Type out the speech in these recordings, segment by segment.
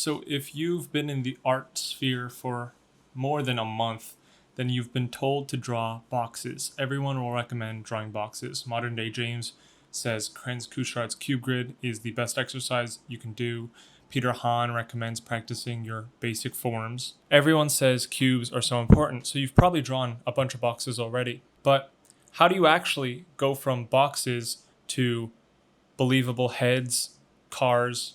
So if you've been in the art sphere for more than a month, then you've been told to draw boxes. Everyone will recommend drawing boxes. Modern day James says Krenz Kuchart's cube grid is the best exercise you can do. Peter Hahn recommends practicing your basic forms. Everyone says cubes are so important, so you've probably drawn a bunch of boxes already. But how do you actually go from boxes to believable heads, cars,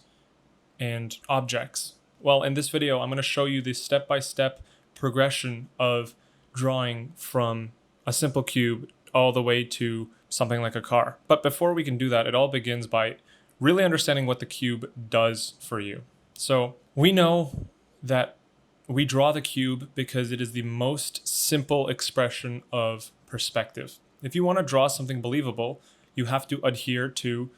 and objects? Well, in this video, I'm going to show you the step-by-step progression of drawing from a simple cube all the way to something like a car. But before we can do that, it all begins by really understanding what the cube does for you. So we know that we draw the cube because it is the most simple expression of perspective. If you want to draw something believable, you have to adhere to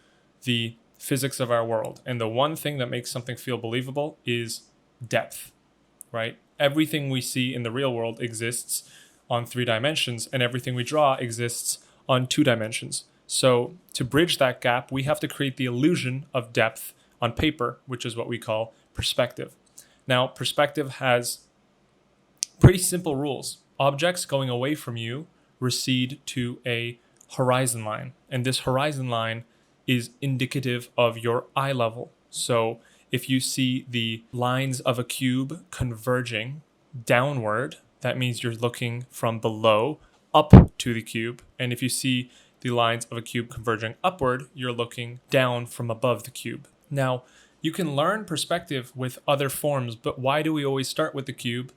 the physics of our world. And the one thing that makes something feel believable is depth, right? Everything we see in the real world exists on 3 dimensions, and everything we draw exists on 2 dimensions. So to bridge that gap, we have to create the illusion of depth on paper, which is what we call perspective. Now, perspective has pretty simple rules. Objects going away from you recede to a horizon line, and this horizon line is indicative of your eye level. So if you see the lines of a cube converging downward, that means you're looking from below up to the cube. And if you see the lines of a cube converging upward, you're looking down from above the cube. Now, you can learn perspective with other forms, but why do we always start with the cube?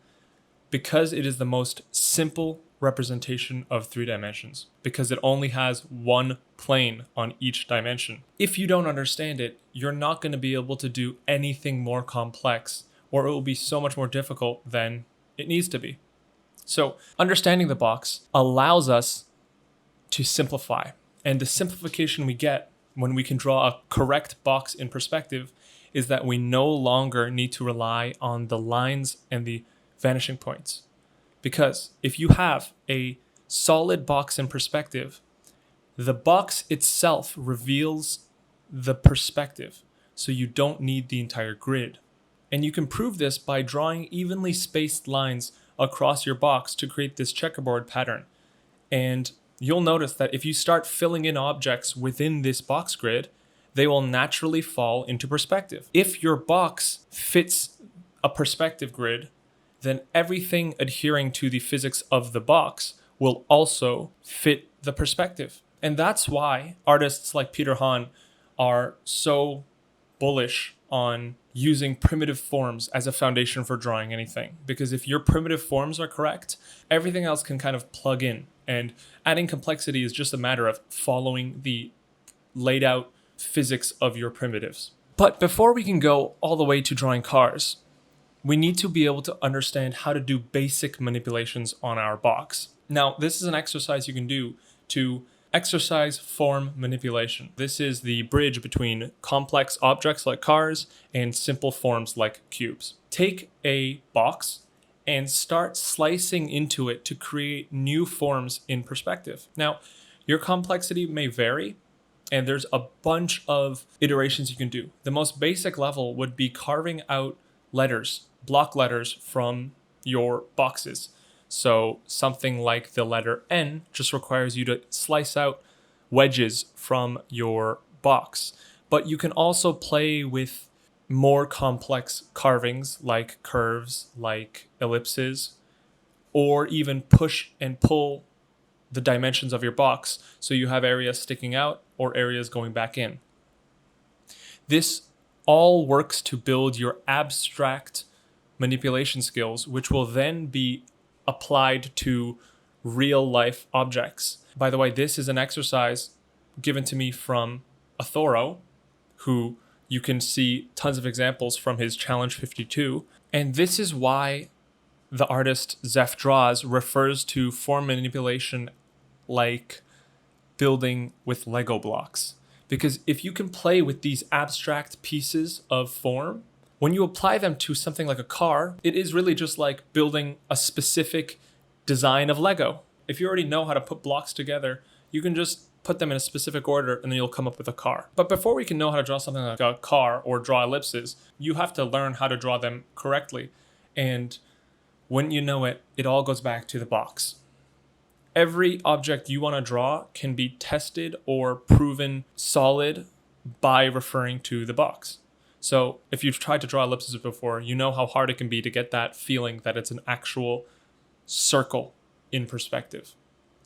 Because it is the most simple representation of 3 dimensions, because it only has one plane on each dimension. If you don't understand it, you're not going to be able to do anything more complex, or it will be so much more difficult than it needs to be. So understanding the box allows us to simplify, and the simplification we get when we can draw a correct box in perspective is that we no longer need to rely on the lines and the vanishing points. Because if you have a solid box in perspective, the box itself reveals the perspective, so you don't need the entire grid. And you can prove this by drawing evenly spaced lines across your box to create this checkerboard pattern. And you'll notice that if you start filling in objects within this box grid, they will naturally fall into perspective. If your box fits a perspective grid, then everything adhering to the physics of the box will also fit the perspective. And that's why artists like Peter Hahn are so bullish on using primitive forms as a foundation for drawing anything. Because if your primitive forms are correct, everything else can kind of plug in. And adding complexity is just a matter of following the laid out physics of your primitives. But before we can go all the way to drawing cars, we need to be able to understand how to do basic manipulations on our box. Now, this is an exercise you can do to exercise form manipulation. This is the bridge between complex objects like cars and simple forms like cubes. Take a box and start slicing into it to create new forms in perspective. Now, your complexity may vary, and there's a bunch of iterations you can do. The most basic level would be carving out letters, block letters from your boxes. So something like the letter N just requires you to slice out wedges from your box. But you can also play with more complex carvings like curves, like ellipses, or even push and pull the dimensions of your box so you have areas sticking out or areas going back in. This all works to build your abstract manipulation skills, which will then be applied to real life objects. By the way, this is an exercise given to me from Athoro, who you can see tons of examples from his Challenge 52. And this is why the artist Zeph Draws refers to form manipulation like building with Lego blocks. Because if you can play with these abstract pieces of form, when you apply them to something like a car, it is really just like building a specific design of Lego. If you already know how to put blocks together, you can just put them in a specific order, and then you'll come up with a car. But before we can know how to draw something like a car or draw ellipses, you have to learn how to draw them correctly. And when you know it, it all goes back to the box. Every object you want to draw can be tested or proven solid by referring to the box. So if you've tried to draw ellipses before, you know how hard it can be to get that feeling that it's an actual circle in perspective.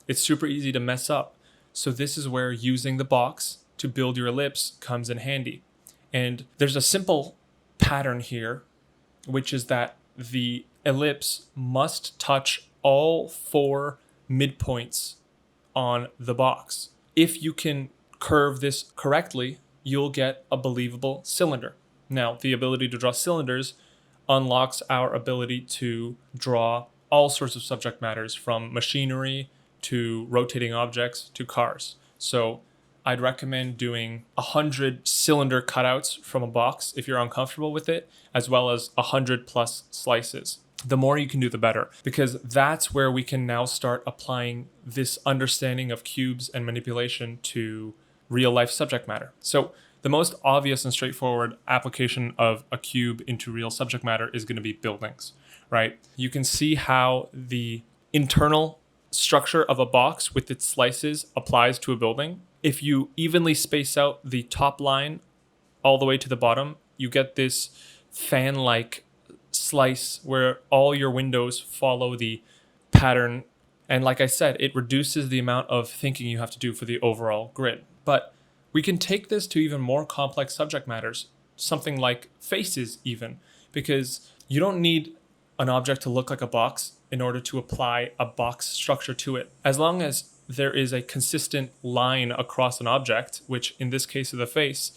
It's super easy to mess up. So this is where using the box to build your ellipse comes in handy. And there's a simple pattern here, which is that the ellipse must touch all 4 midpoints on the box. If you can curve this correctly, you'll get a believable cylinder. Now, the ability to draw cylinders unlocks our ability to draw all sorts of subject matters, from machinery to rotating objects to cars. So I'd recommend doing 100 cylinder cutouts from a box if you're uncomfortable with it, as well as 100 plus slices. The more you can do, the better, because that's where we can now start applying this understanding of cubes and manipulation to real life subject matter. So the most obvious and straightforward application of a cube into real subject matter is going to be buildings, right? You can see how the internal structure of a box with its slices applies to a building. If you evenly space out the top line all the way to the bottom, you get this fan-like slice where all your windows follow the pattern. And like I said, it reduces the amount of thinking you have to do for the overall grid. But we can take this to even more complex subject matters, something like faces even, because you don't need an object to look like a box in order to apply a box structure to it. As long as there is a consistent line across an object, which in this case is the face,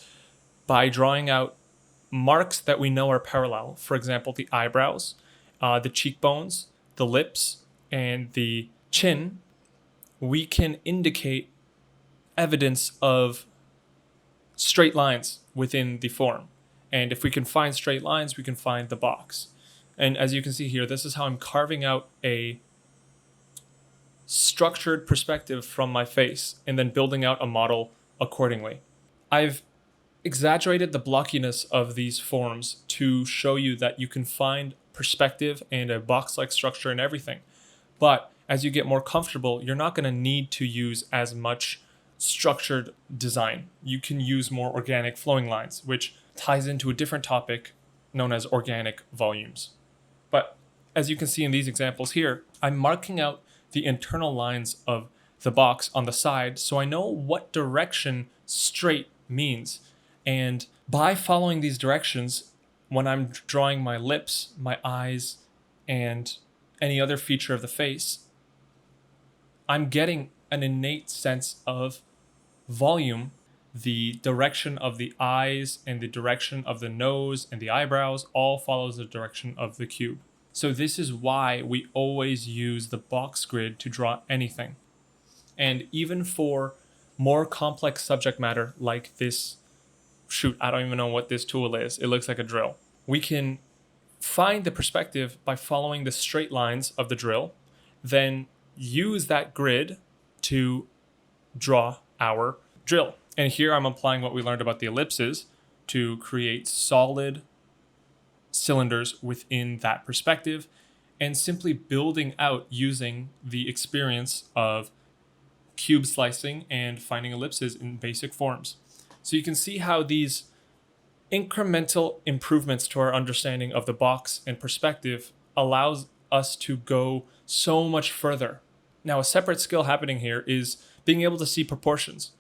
by drawing out marks that we know are parallel, for example, the eyebrows, the cheekbones, the lips, and the chin, we can indicate evidence of straight lines within the form. And if we can find straight lines, we can find the box. And as you can see here, this is how I'm carving out a structured perspective from my face and then building out a model accordingly. I've exaggerated the blockiness of these forms to show you that you can find perspective and a box-like structure in everything. But as you get more comfortable, you're not going to need to use as much structured design. You can use more organic flowing lines, which ties into a different topic known as organic volumes. But as you can see in these examples here, I'm marking out the internal lines of the box on the side so I know what direction straight means. And by following these directions, when I'm drawing my lips, my eyes, and any other feature of the face, I'm getting an innate sense of volume. The direction of the eyes and the direction of the nose and the eyebrows all follows the direction of the cube. So this is why we always use the box grid to draw anything. And even for more complex subject matter like this, I don't even know what this tool is. It looks like a drill. We can find the perspective by following the straight lines of the drill, then use that grid to draw our drill. And here I'm applying what we learned about the ellipses to create solid cylinders within that perspective, and simply building out using the experience of cube slicing and finding ellipses in basic forms. So you can see how these incremental improvements to our understanding of the box and perspective allows us to go so much further. Now, a separate skill happening here is being able to see proportions.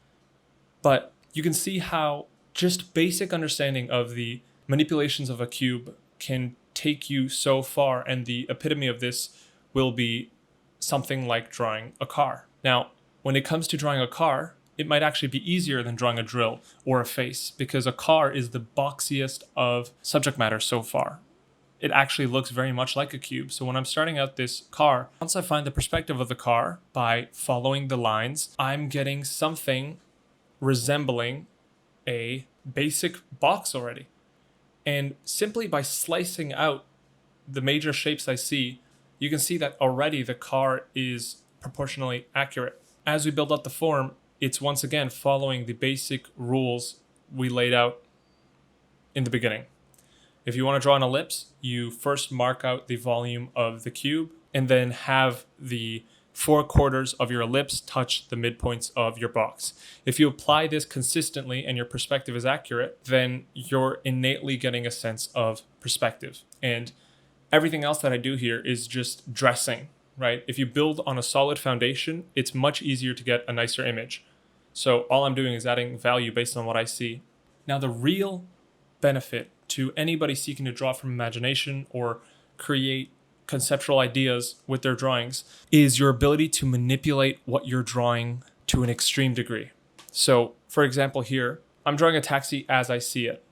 But you can see how just basic understanding of the manipulations of a cube can take you so far, and the epitome of this will be something like drawing a car. Now, when it comes to drawing a car, it might actually be easier than drawing a drill or a face, because a car is the boxiest of subject matter so far. It actually looks very much like a cube. So when I'm starting out this car, once I find the perspective of the car by following the lines, I'm getting something resembling a basic box already. And simply by slicing out the major shapes I see, you can see that already the car is proportionally accurate. As we build up the form, it's once again following the basic rules we laid out in the beginning. If you want to draw an ellipse, you first mark out the volume of the cube and then have the 4/4 of your ellipse touch the midpoints of your box. If you apply this consistently and your perspective is accurate, then you're innately getting a sense of perspective. And everything else that I do here is just dressing, right? If you build on a solid foundation, it's much easier to get a nicer image. So all I'm doing is adding value based on what I see. Now, the real benefit to anybody seeking to draw from imagination or create conceptual ideas with their drawings is your ability to manipulate what you're drawing to an extreme degree. So, for example, here, I'm drawing a taxi as I see it.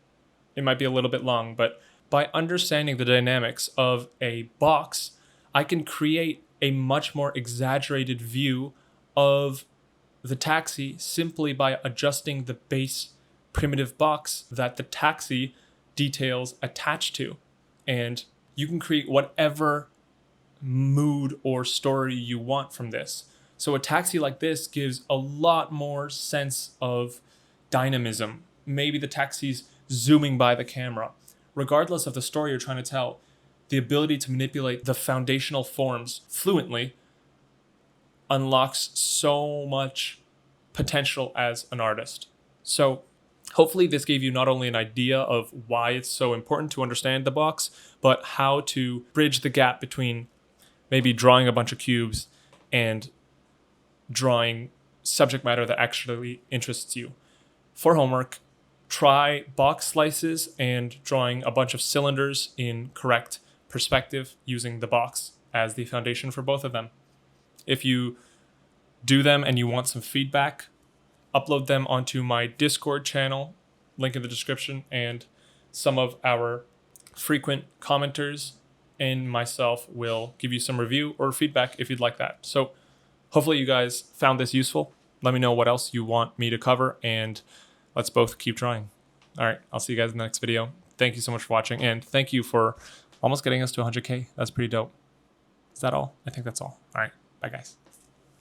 It might be a little bit long, but by understanding the dynamics of a box, I can create a much more exaggerated view of the taxi simply by adjusting the base primitive box that the taxi details attached to. And you can create whatever mood or story you want from this. So a taxi like this gives a lot more sense of dynamism. Maybe the taxi's zooming by the camera. Regardless of the story you're trying to tell, the ability to manipulate the foundational forms fluently unlocks so much potential as an artist. So hopefully this gave you not only an idea of why it's so important to understand the box, but how to bridge the gap between maybe drawing a bunch of cubes and drawing subject matter that actually interests you. For homework, try box slices and drawing a bunch of cylinders in correct perspective using the box as the foundation for both of them. If you do them and you want some feedback, upload them onto my Discord channel, link in the description, and some of our frequent commenters and myself will give you some review or feedback if you'd like that. So hopefully you guys found this useful. Let me know what else you want me to cover, and let's both keep trying. All right, I'll see you guys in the next video. Thank you so much for watching, and thank you for almost getting us to 100K. That's pretty dope. Is that all? I think that's all. All right, bye guys.